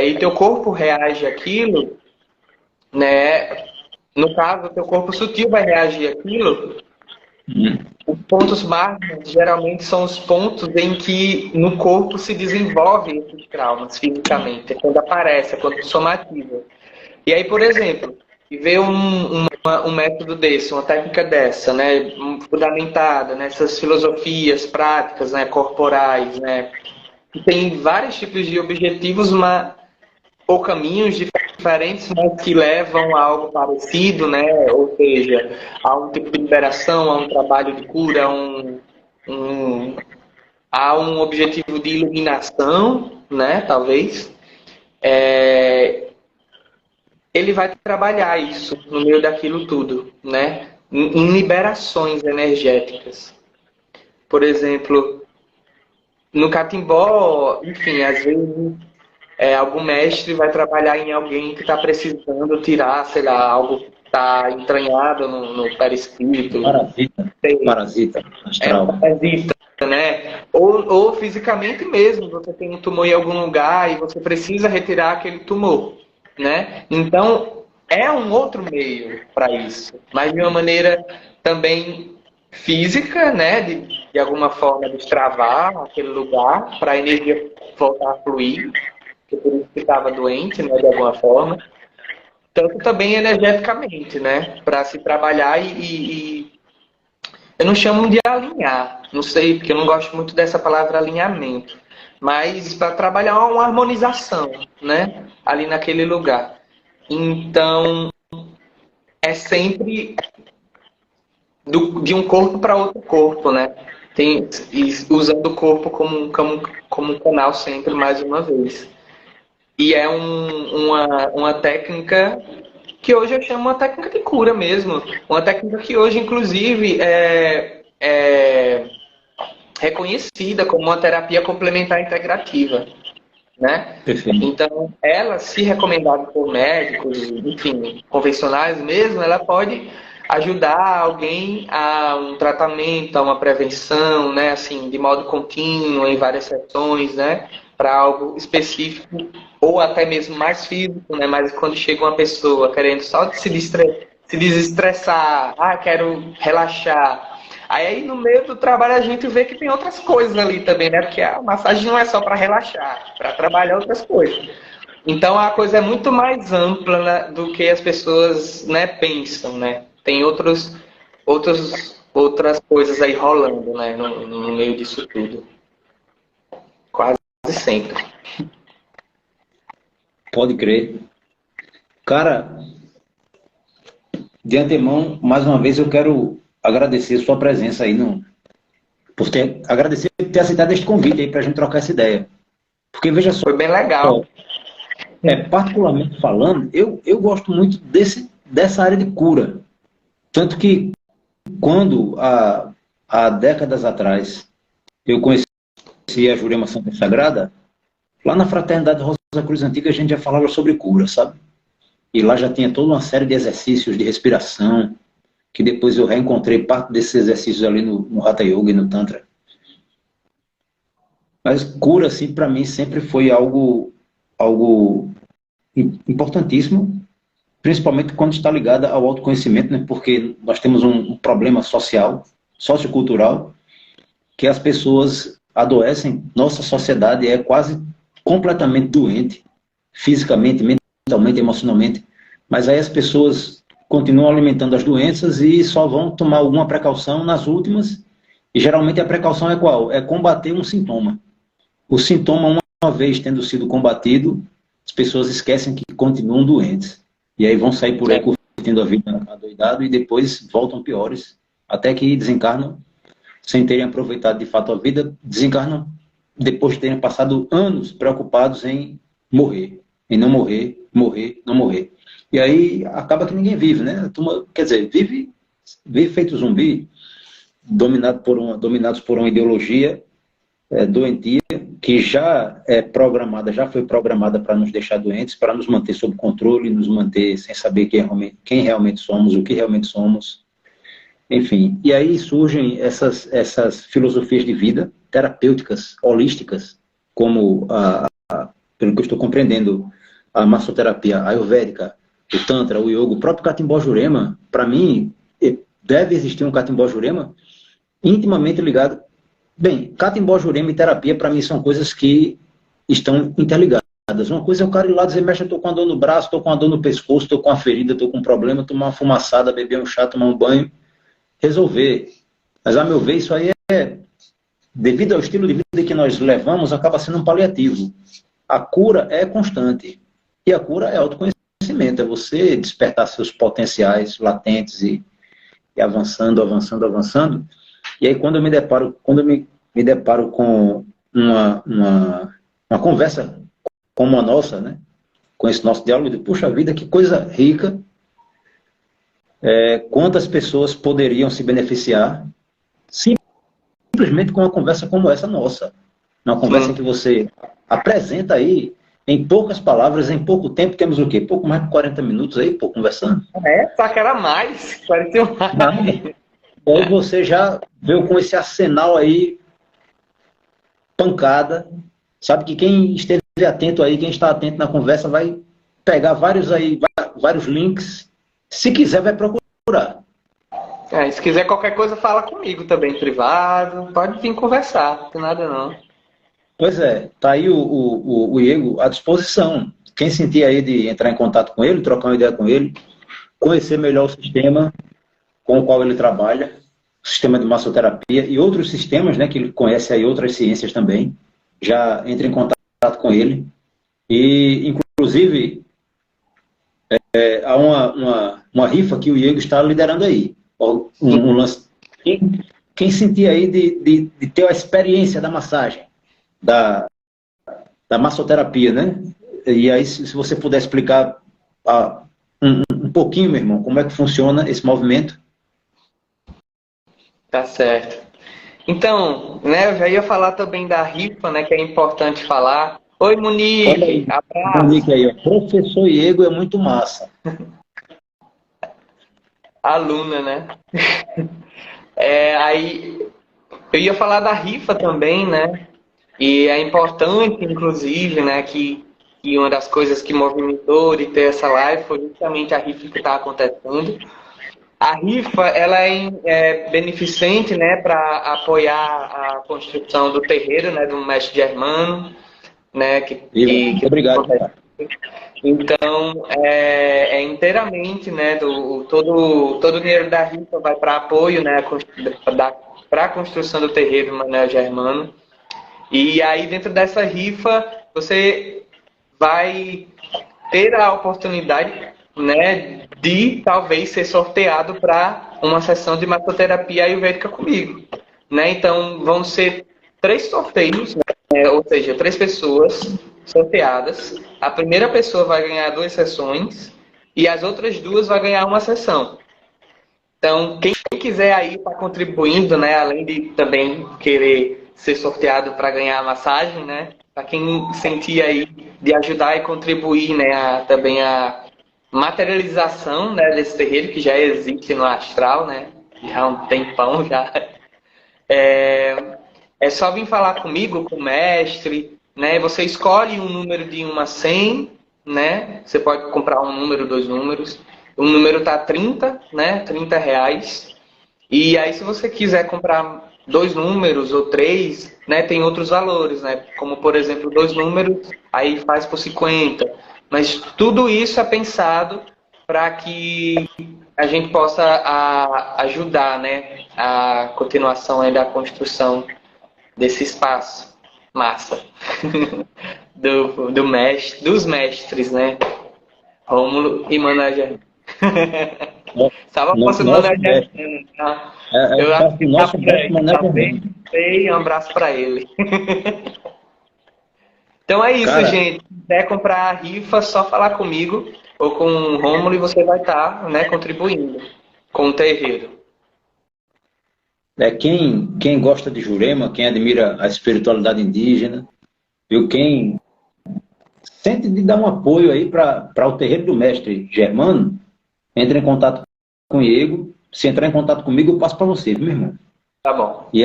Speaker 2: e teu corpo reage àquilo, né? No caso, o teu corpo sutil vai reagir àquilo. Os pontos máximos geralmente são os pontos em que no corpo se desenvolvem esses traumas fisicamente. É quando aparece, é quando somatiza. E aí, por exemplo, ver um método desse, uma técnica dessa, né, fundamentada nessas filosofias práticas, né, corporais, né, que tem vários tipos de objetivos, ou caminhos diferentes, mas que levam a algo parecido, né? Ou seja, a um tipo de liberação, a um trabalho de cura, a um objetivo de iluminação, né? Talvez. Ele vai trabalhar isso no meio daquilo tudo, né? Em liberações energéticas. Por exemplo, no catimbó, enfim, às vezes algum mestre vai trabalhar em alguém que está precisando tirar, sei lá, algo que está entranhado no perispírito.
Speaker 1: Parasita astral.
Speaker 2: Parasita, né? Ou fisicamente mesmo, você tem um tumor em algum lugar e você precisa retirar aquele tumor, né? Então, é um outro meio para isso, mas de uma maneira também física, né? De alguma forma destravar aquele lugar para a energia voltar a fluir, que por isso que estava doente, né, de alguma forma, tanto também energeticamente, né, para se trabalhar e eu não chamo de alinhar, não sei, porque eu não gosto muito dessa palavra alinhamento, mas para trabalhar uma harmonização, né, ali naquele lugar. Então, é sempre de um corpo para outro corpo, né, usando o corpo como um canal sempre, mais uma vez. E é uma técnica que hoje eu chamo uma técnica de cura mesmo. Uma técnica que hoje, inclusive, é reconhecida como uma terapia complementar integrativa, né?
Speaker 1: Perfeito.
Speaker 2: Então, ela, se recomendada por médicos, enfim, convencionais mesmo, ela pode ajudar alguém a um tratamento, a uma prevenção, né? Assim, de modo contínuo, em várias sessões, né? Para algo específico ou até mesmo mais físico, né? Mas quando chega uma pessoa querendo só se desestressar, quero relaxar. Aí no meio do trabalho a gente vê que tem outras coisas ali também, né? Porque a massagem não é só para relaxar, para trabalhar outras coisas. Então a coisa é muito mais ampla, né, do que as pessoas, né, pensam, né? Tem outras coisas aí rolando, né, no meio disso tudo. Quase sempre.
Speaker 1: Pode crer. Cara, de antemão, mais uma vez eu quero agradecer sua presença aí, agradecer por ter aceitado este convite aí para a gente trocar essa ideia. Porque veja só.
Speaker 2: Foi bem legal.
Speaker 1: Particularmente falando, eu gosto muito dessa área de cura. Tanto que quando, há décadas atrás, eu conheci a Jurema Santa Sagrada, lá na Fraternidade Rosa Cruz Antiga a gente já falava sobre cura, sabe? E lá já tinha toda uma série de exercícios de respiração, que depois eu reencontrei parte desses exercícios ali no Hatha Yoga e no Tantra. Mas cura, assim, para mim sempre foi algo importantíssimo, principalmente quando está ligada ao autoconhecimento, né? Porque nós temos um problema social, sociocultural, que as pessoas adoecem. Nossa sociedade é quase completamente doente, fisicamente, mentalmente, emocionalmente. Mas aí as pessoas continuam alimentando as doenças e só vão tomar alguma precaução nas últimas. E geralmente a precaução é qual? É combater um sintoma. O sintoma, uma vez tendo sido combatido, as pessoas esquecem que continuam doentes. E aí vão sair por aí curtindo a vida adoidado e depois voltam piores, até que desencarnam sem terem aproveitado de fato a vida, desencarnam depois de terem passado anos preocupados em morrer, em não morrer, morrer, não morrer. E aí acaba que ninguém vive, né? A turma, quer dizer, vive feito zumbi, dominados por uma ideologia doentia que já é programada, já foi programada para nos deixar doentes, para nos manter sob controle, nos manter sem saber quem realmente somos, o que realmente somos. Enfim, e aí surgem essas filosofias de vida terapêuticas, holísticas, como, pelo que eu estou compreendendo, a massoterapia ayurvédica, o tantra, o yoga, o próprio Katimbó Jurema. Para mim, deve existir um Katimbó Jurema intimamente ligado. Bem, Katimbó Jurema e terapia, para mim, são coisas que estão interligadas. Uma coisa é o cara ir lá dizer, mestre, eu estou com a dor no braço, estou com a dor no pescoço, estou com a ferida, estou com um problema, tomar uma fumaçada, beber um chá, tomar um banho, resolver. Mas, a meu ver, isso aí devido ao estilo de vida que nós levamos, acaba sendo um paliativo. A cura é constante. E a cura é autoconhecimento, é você despertar seus potenciais latentes e avançando, avançando, avançando. E aí, quando eu me deparo com uma conversa como a nossa, né? Com esse nosso diálogo, eu digo, puxa vida, que coisa rica. Quantas pessoas poderiam se beneficiar simplesmente com uma conversa como essa nossa. Uma conversa que você apresenta aí em poucas palavras, em pouco tempo. Temos o quê? Pouco mais de 40 minutos aí, pô, conversando.
Speaker 2: Só que era mais. 41 mais.
Speaker 1: Aí você já veio com esse arsenal aí, pancada. Sabe que quem esteve atento aí, quem está atento na conversa, vai pegar vários links. Se quiser, vai procurar.
Speaker 2: Se quiser qualquer coisa, fala comigo também, em privado. Pode vir conversar, não tem nada não.
Speaker 1: Pois é, tá aí o Iego à disposição. Quem sentir aí de entrar em contato com ele, trocar uma ideia com ele, conhecer melhor o sistema com o qual ele trabalha, o sistema de massoterapia e outros sistemas, né, que ele conhece aí, outras ciências também, já entre em contato com ele. E, inclusive, há uma rifa que o Iego está liderando aí. Um lance. Quem sentir aí de ter a experiência da massagem, da massoterapia, né? E aí, se você puder explicar um pouquinho, meu irmão, como é que funciona esse movimento.
Speaker 2: Tá certo. Então, né, eu já ia falar também da rifa, né, que é importante falar. Oi, Monique, abraço.
Speaker 1: Monique aí, ó. Professor Iego é muito massa.
Speaker 2: Aluna, né? Aí, eu ia falar da rifa também, né? E é importante, inclusive, né, que uma das coisas que movimentou de ter essa live foi justamente a rifa que está acontecendo. A rifa, ela é beneficente, né, para apoiar a construção do terreiro, né, do mestre Germano, né,
Speaker 1: Obrigado.
Speaker 2: Então, é inteiramente, né, todo o dinheiro da rifa vai para apoio, né, para a construção do terreiro do Manuel Germano. E aí, dentro dessa rifa, você vai ter a oportunidade, né, de talvez ser sorteado para uma sessão de massoterapia ayurvédica comigo, né? Então vão ser 3 sorteios, né? Ou seja, 3 pessoas sorteadas. A primeira pessoa vai ganhar 2 sessões e as outras 2 vai ganhar uma sessão. Então quem quiser aí estar contribuindo, né? Além de também querer ser sorteado para ganhar a massagem, né? Para quem sentir aí de ajudar e contribuir, né? Também a materialização, né, desse terreiro que já existe no astral, né, já há um tempão já. É só vir falar comigo, com o mestre, né, você escolhe um número de 1 a 100, né, você pode comprar um número, 2 números, um número tá 30, né, R$30, e aí se você quiser comprar 2 números ou 3, né, tem outros valores, né, como por exemplo 2 números, aí faz por 50. Mas tudo isso é pensado para que a gente possa ajudar, né, a continuação aí da construção desse espaço. Massa. Dos mestres, né? Rômulo e Manager. Estava passando Manager. Eu acho que tá por aí. Talvez. Um abraço para ele. Então é isso, cara, gente. Se quiser comprar a rifa, só falar comigo ou com o Rômulo e você vai estar, né, contribuindo com o terreiro.
Speaker 1: Quem gosta de Jurema, quem admira a espiritualidade indígena, viu? Quem sente de dar um apoio aí para o terreiro do mestre Germano, entra em contato comigo. Se entrar em contato comigo, eu passo para você, viu, meu irmão?
Speaker 2: Tá bom.
Speaker 1: E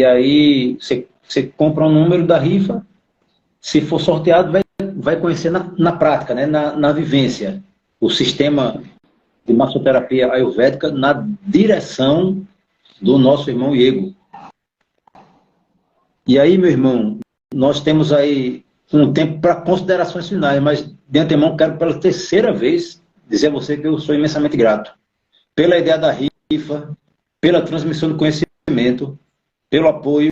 Speaker 1: aí você compra o número da rifa. Se for sorteado, vai conhecer na prática, né? na vivência, o sistema de massoterapia ayurvédica na direção do nosso irmão Iego. E aí, meu irmão, nós temos aí um tempo para considerações finais, mas de antemão quero pela terceira vez dizer a você que eu sou imensamente grato pela ideia da rifa, pela transmissão do conhecimento, pelo apoio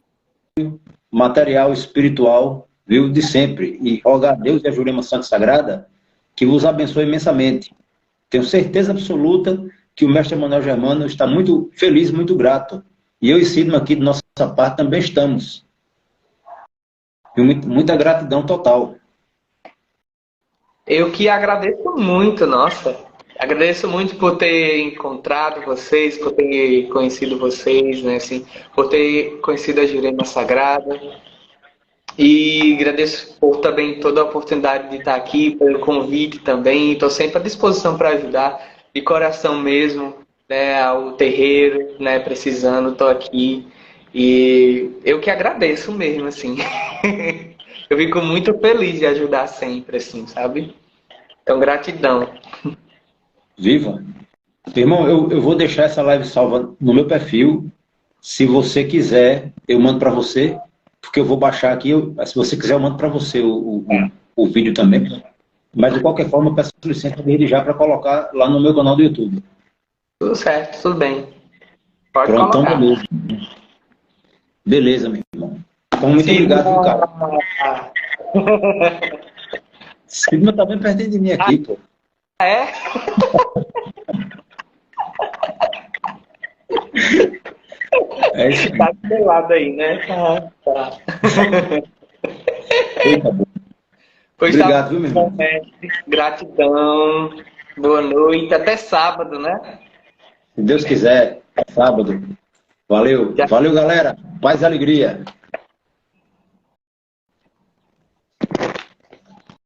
Speaker 1: material, espiritual, viu, de sempre. E rogar a Deus e a Jurema Santa Sagrada que vos abençoe imensamente. Tenho certeza absoluta que o mestre Emanuel Germano está muito feliz, muito grato. E eu e Sidma aqui, de nossa parte, também estamos. E muita gratidão total.
Speaker 2: Eu que agradeço muito, nossa. Agradeço muito por ter encontrado vocês, por ter conhecido vocês, né, assim, por ter conhecido a Jurema Sagrada. E agradeço por também toda a oportunidade de estar aqui, pelo convite também. Estou sempre à disposição para ajudar, de coração mesmo, né, ao terreiro, né, precisando, estou aqui. E eu que agradeço mesmo, assim. Eu fico muito feliz de ajudar sempre, assim, sabe? Então, gratidão.
Speaker 1: Viva! Irmão, eu vou deixar essa live salva no meu perfil. Se você quiser, eu mando para você, porque eu vou baixar aqui. Se você quiser, eu mando para você o vídeo também. Mas, de qualquer forma, eu peço licença dele já para colocar lá no meu canal do YouTube.
Speaker 2: Tudo certo, tudo bem. Pode
Speaker 1: Pronto,
Speaker 2: colocar.
Speaker 1: Então, beleza. Beleza, meu irmão. Então, muito obrigado, viu, cara. Sigma tá bem pertinho de mim aqui, pô.
Speaker 2: É?
Speaker 1: É isso.
Speaker 2: Tá do meu lado aí, né? Tá.
Speaker 1: Eita, bom. Obrigado, viu, meu irmão?
Speaker 2: Gratidão. Boa noite. Até sábado, né?
Speaker 1: Se Deus quiser, sábado. Valeu. Valeu, galera. Paz e alegria.